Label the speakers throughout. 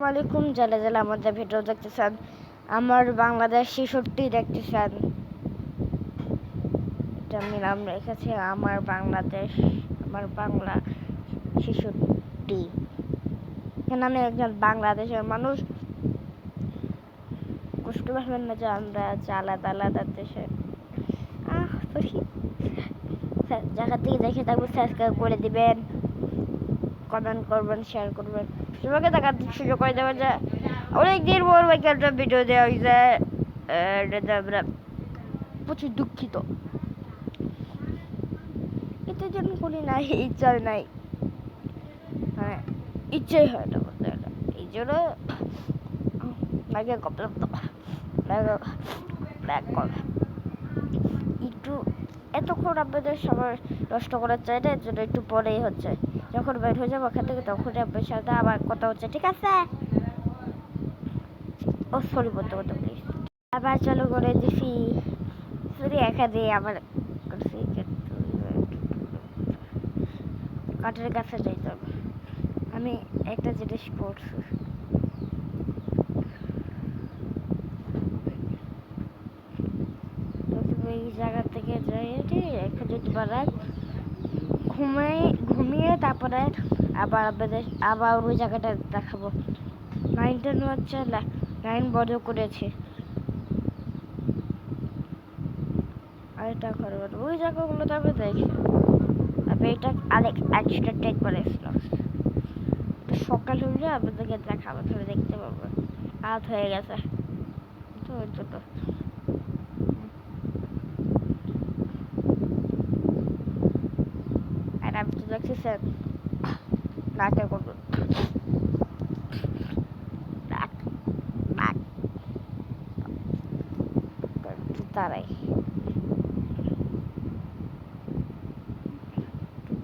Speaker 1: ওয়ালাইকুম যারা যারা আমাদের ভিডিও দেখতেছেন, আমার বাংলাদেশ ৬৬ দেখতেছেন। এটা আমি নাম রেখেছি আমার বাংলাদেশ, আমার বাংলা ৬৬। এখানে আমি একজন বাংলাদেশের মানুষ। কষ্ট পাবেন না যে আমরা আলাদা আলাদা দেশে জায়গা থেকে দেখে থাকবো। সাবস্ক্রাইব করে দিবেন, কমেন্ট করবেন, শেয়ার করবেন, সবাইকে দেখার সুযোগ করে দেবেন যে অনেকদিন পর একটা ভিডিও দেওয়া হয়েছে। এটাতে আমরা প্রচুর দুঃখিত, এটার জন্য করি নাই, ইচ্ছা নাই, হ্যাঁ ইচ্ছাই হয় না বলতে। এই জন্য লাগে একটু এতক্ষণ আপনাদের সময় নষ্ট করার চাই না, এর জন্য একটু পরেই হচ্ছে। যখন বের হয়ে যাবো ওখান থেকে তখন আপনার সাথে আবার কথা হচ্ছে, ঠিক আছে? ও সরি বলতে বলতে প্লিজ আবার চালু করে দিছি। সরি এখানে আবার কাঠের কাছে যাইতে হবে। আমি একটা জিনিস পড়ছি, এই জায়গা থেকে যাই এখন যদি বাড়ায় ঘুমিয়ে তারপরে আবার ওই জায়গাটা দেখাবো। লাইনটা হচ্ছে লাইন বড় করেছে, আর এটা করবো ওই জায়গাগুলো তারপরে দেখি। আমি এটা আরেক এক্সট্রা টেক করেছিলাম। সকাল হলে আপনাদেরকে দেখাবো, তাহলে দেখতে পাবো। রাত হয়ে গেছে তো ওই জন্য আর আমি তো দেখছি স্যার নাটক করবো।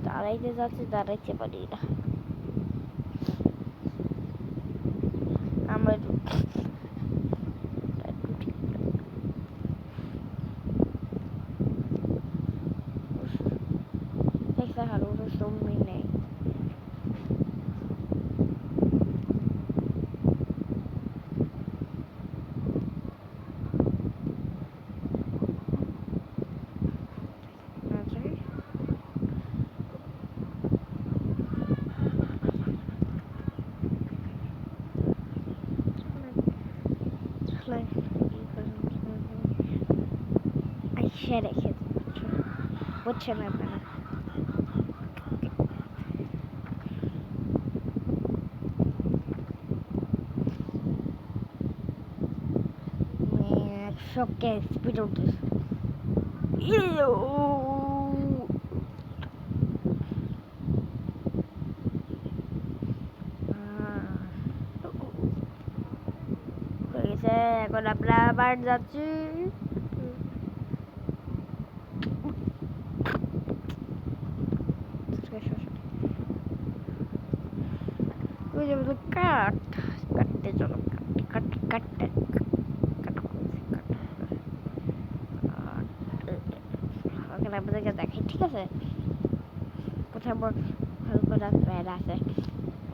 Speaker 1: দাঁড়াইতে যাচ্ছে, দাঁড়াইতে পারি না আমরা। জমি নেই, রেখে বুঝছেন আপনারা। শখকে স্পিড উঠতেছে। এখন আমরা আবার যাচ্ছি। কাঠ কাটতে চলো, কাটতে আপনাদেরকে দেখি, ঠিক আছে? কোথায় ভালো করে প্যাড আছে,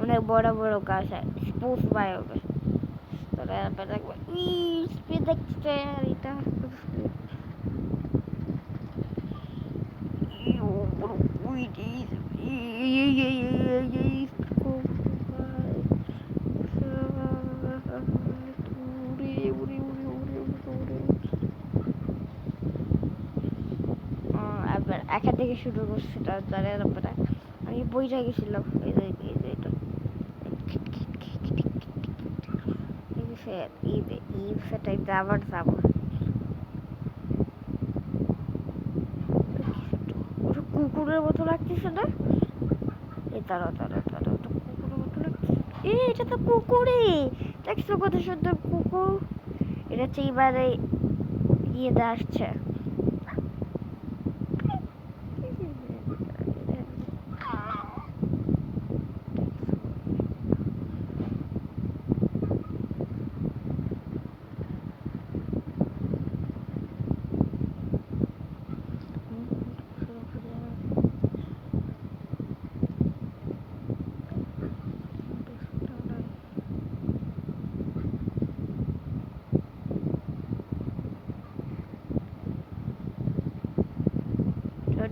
Speaker 1: অনেক বড় বড় গাছ আছে, স্পোর্টস বায়োগে। তাহলে আপনারা দেখবেন স্পিড দেখতে, আর এটা একা থেকে শুরু করছে। তারপরে আমি বইটা গেছিলাম সেটাইতে আবার যাবো। কুকুরের মতো লাগতেছে না? এই তারা কুকুরের মতো লাগতেছে। এটা তো কুকুরই, দেখছো কত সুন্দর কুকুর। এটা হচ্ছে এবারে ইয়েতে আসছে।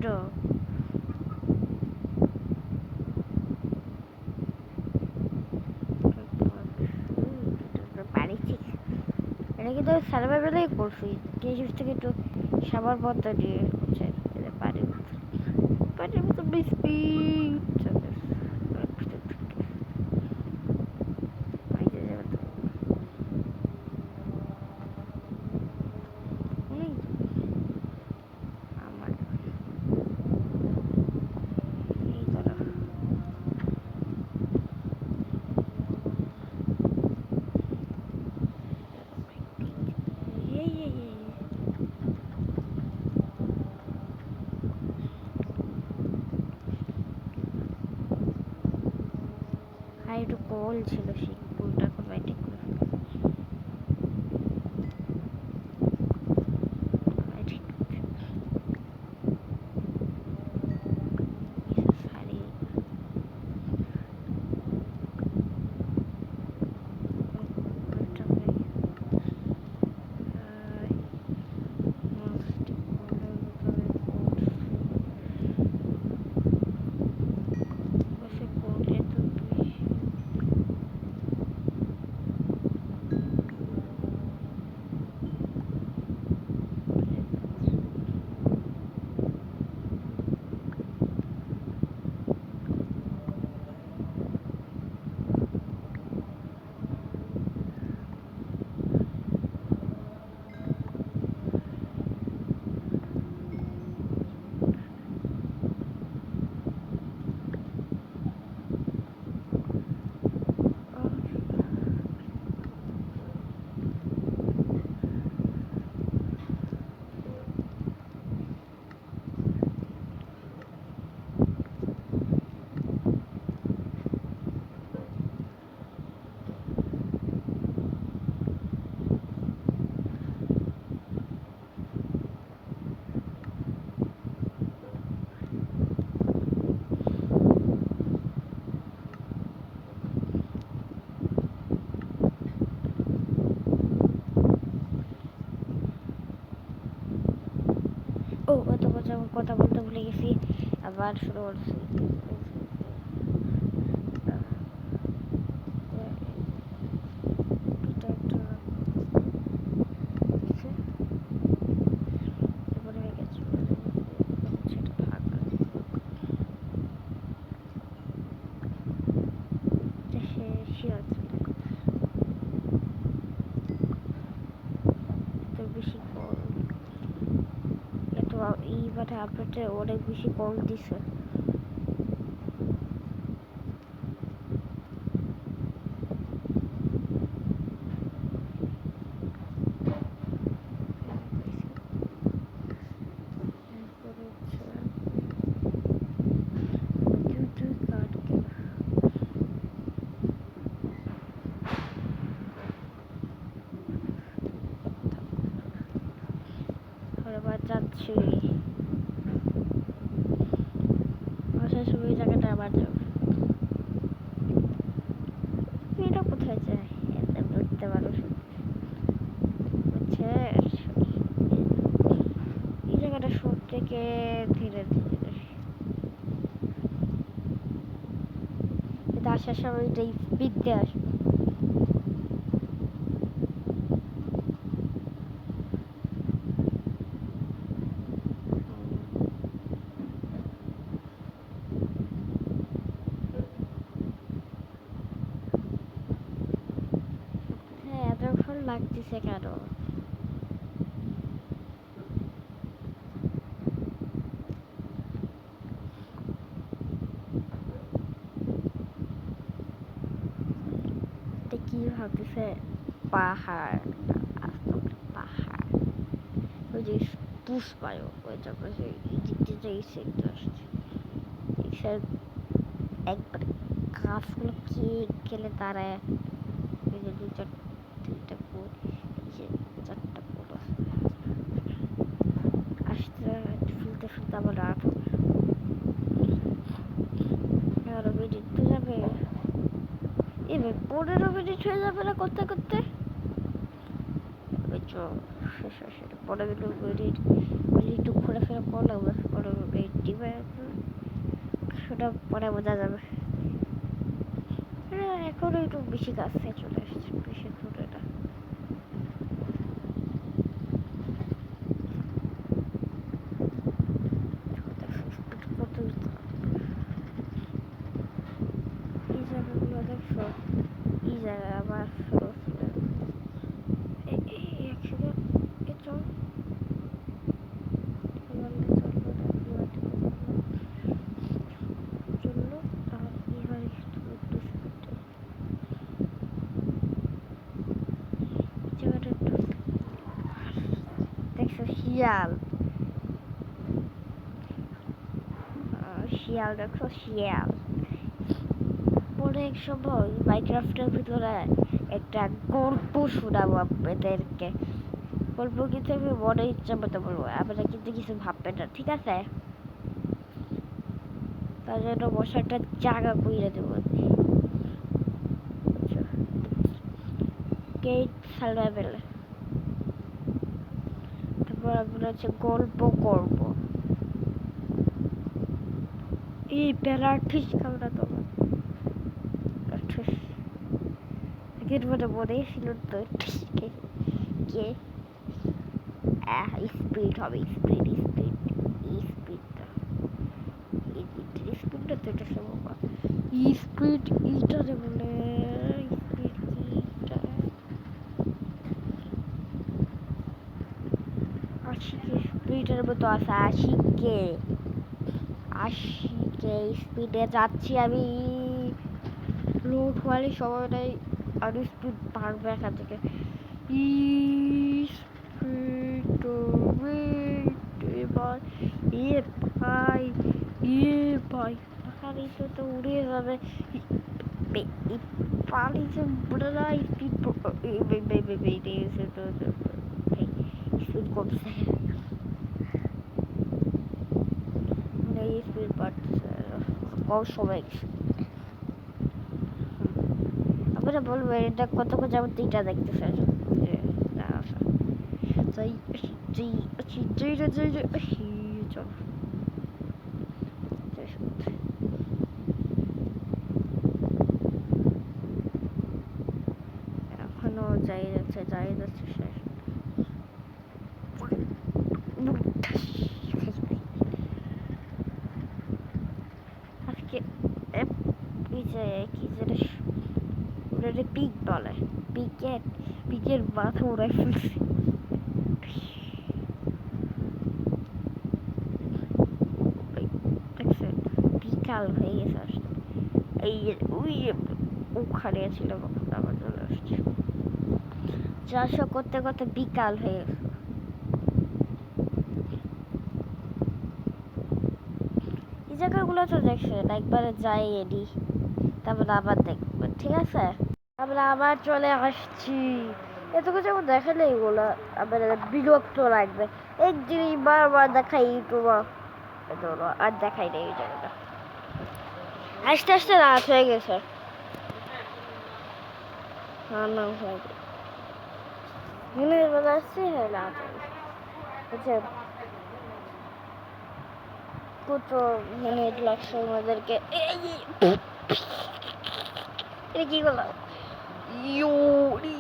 Speaker 1: ছোট পারিছি। এটা কিন্তু সার্ভাইভালেই করছি, ক্রিয়েটিভ থেকে একটু সাবার পত্র দিয়ে হচ্ছে পারি পারি তো বেশি আমার এই ধরো আর একটু কল ছিল, সেই কলটা এখন বাইটে করে শাড়ি ও এত কথা বলতে ভুলে গেছি, আবার শুরু করছি। এইবারে আপডেটে অনেক বেশি কল দিছে। যাচ্ছি সবাই জায়গাটা আবার যাবে। এটা কোথায় যায় এটা বুঝতে পারো হচ্ছে এই জায়গাটা সব থেকে ধীরে ধীরে এটা আসার সময় এটাই স্পিড দিয়ে আসবে। লাগতেছে কেন? এটা কি ভাবতেছে? পাহাড়, পাহাড় ওই যে পুষ্পায় ওই তারপরে এই দিক দিয়ে এই সাইড আসছে, এই সাইড একবার গাছগুলো কে গেলে দাঁড়ায়। এই যে দুইটা তিনটা ফুল, এই যে চারটা ফুল আসতে ফুলতে ফুলতে আবার রাত হবে। আরো মিনিট তো যাবে, এবার 15 মিনিট হয়ে যাবে না করতে করতে। ওয়েট তো শেষ সেটা পরে গেলে একটু ঘোরাফেরা করা লাগবে, পরে সেটা পরে বোঝা যাবে। এখন একটু বেশি কাছে চলে এসেছে, বেশি দূরে না। কত এই জায়গাগুলো দেখছো, এই জায়গায় আবার শিয়াল, শিয়াল দেখো শিয়াল। পরে এক সময় মাইনক্রাফটের ভিতরে একটা গল্প শোনাবো আপনাদেরকে। গল্প কিন্তু আমি মনে ইচ্ছা মতো বলবো, আপনারা কিন্তু কিছু ভাববেন না, ঠিক আছে? তার জন্য বসাটা জায়গা করে দেবো। গেট সার্ভাইভাল, তারপর আমরা হচ্ছে গল্প করবো। এই প্যারা ঠিক খাবো না তোমার আগের মনে মনে ছিল তো কে স্পিড হবে, স্পিড স্পিড স্পিডটা স্পিডটা তো এটা সম্ভব স্পিড ইটা রে বলে স্পিড ইটা আশিকে স্পিডের মতো আছে, আশিকে স্পিডে যাচ্ছি আমি। লোড হওয়ারই সময়টাই আরো স্পিড বাড়বে এখান থেকে। ভাই পাখারি তো উড়ে যাবে, পানি যে উড়ে যায় স্পিড স্পিড কমছে, স্পিড বাড়তেছে কম সময়। আপনারা বলবেন এটা কত করে যেমন তিনটা দেখতেছে এখনো যাই যাচ্ছে শেষ। আজকে কি যে পিক বলে, পিকের মাথা উড়াই ফেলছে। বিকাল হয়ে গেছে আসলে, এই ওই ওখানে ছিল আবার চলে আসছে। চারশো করতে করতে বিকাল হয়ে গেছে। এই জায়গাগুলো তো দেখছেন, একবারে যাই এডি, তারপরে আবার দেখবেন, ঠিক আছে? আমরা আবার চলে আসছি। এত কিছু আমার দেখালে এগুলো আবার বিরক্ত লাগবে। এক জিনিস বারবার দেখাই ইউটিউবার, আর দেখাই নেই এই জায়গাটা। আস্তে আস্তে রাত হয়ে গেছে, রান্না হয়ে গেছে, দিনের বেলা আসছি, হ্যাঁ রাত হয়ে গেছে। কত মিনিট লাগছে আমাদেরকে, এটা কি করলাম ইউরি।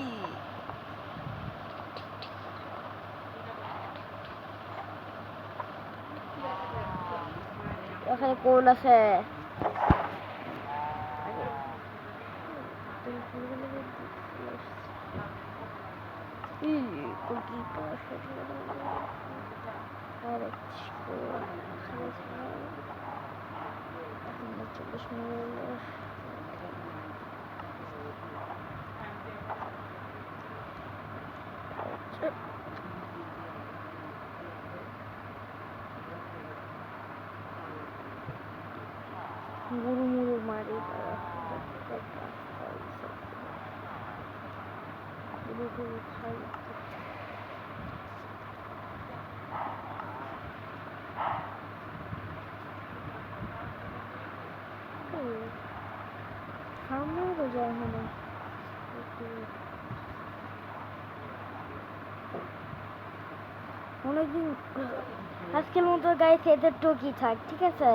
Speaker 1: ওখানে কোন আছে? মুড়ু মুড়ু মারি খাই। সামনেও তো যায় না। অনেকদিন আজকের মতো গাইস এদের টুকি থাক, ঠিক আছে?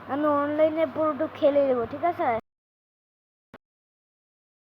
Speaker 1: আমি অনলাইনে পুরোটুক খেলে দেবো, ঠিক আছে?